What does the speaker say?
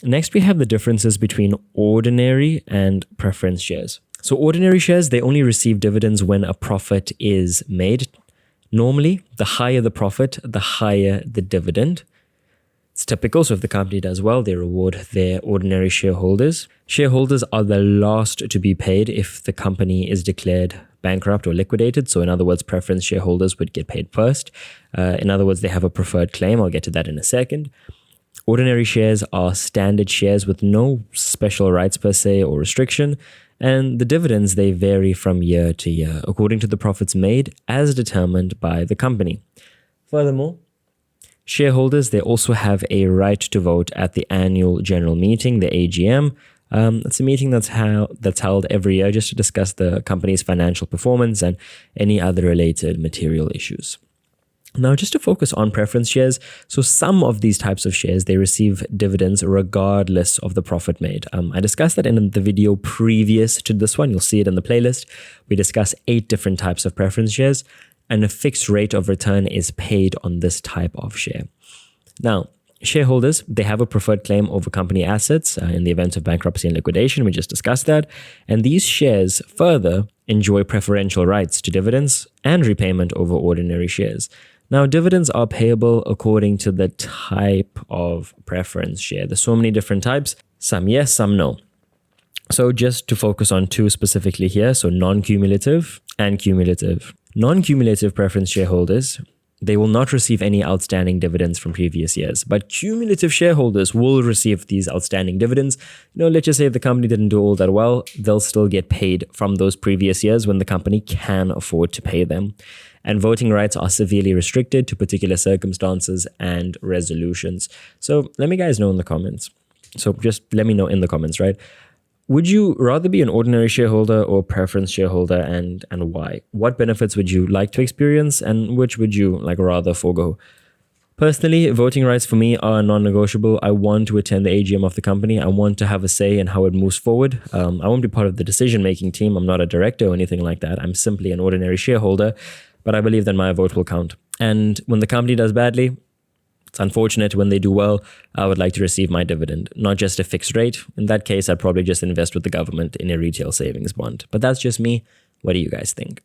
Next, we have the differences between ordinary and preference shares. So ordinary shares, they only receive dividends when a profit is made. Normally, the higher the profit, the higher the dividend. It's typical, so if the company does well, they reward their ordinary shareholders. Shareholders are the last to be paid if the company is declared bankrupt or liquidated. So in other words, preference shareholders would get paid first. In other words, they have a preferred claim. I'll get to that in a second. Ordinary shares are standard shares with no special rights per se or restriction. And the dividends, they vary from year to year according to the profits made as determined by the company. Furthermore, shareholders, they also have a right to vote at the annual general meeting, the AGM. It's a meeting that's held every year just to discuss the company's financial performance and any other related material issues. Now, just to focus on preference shares, so some of these types of shares, they receive dividends regardless of the profit made. I discussed that in the video previous to this one. You'll see it in the playlist. We discuss 8 different types of preference shares, and a fixed rate of return is paid on this type of share. Now, shareholders, they have a preferred claim over company assets in the event of bankruptcy and liquidation. We just discussed that. And these shares further enjoy preferential rights to dividends and repayment over ordinary shares. Now, dividends are payable according to the type of preference share. There's so many different types, some yes, some no. So just to focus on 2 specifically here, so non-cumulative and cumulative. Non-cumulative preference shareholders, they will not receive any outstanding dividends from previous years, but cumulative shareholders will receive these outstanding dividends. Let's just say if the company didn't do all that well, they'll still get paid from those previous years when the company can afford to pay them. And voting rights are severely restricted to particular circumstances and resolutions. So let me guys know in the comments. So just let me know in the comments, right? Would you rather be an ordinary shareholder or preference shareholder, and why? What benefits would you like to experience and which would you rather forego? Personally, voting rights for me are non-negotiable. I want to attend the AGM of the company. I want to have a say in how it moves forward. I won't be part of the decision-making team. I'm not a director or anything like that. I'm simply an ordinary shareholder, but I believe that my vote will count. And when the company does badly, it's unfortunate. When they do well, I would like to receive my dividend, not just a fixed rate. In that case, I'd probably just invest with the government in a retail savings bond. But that's just me. What do you guys think?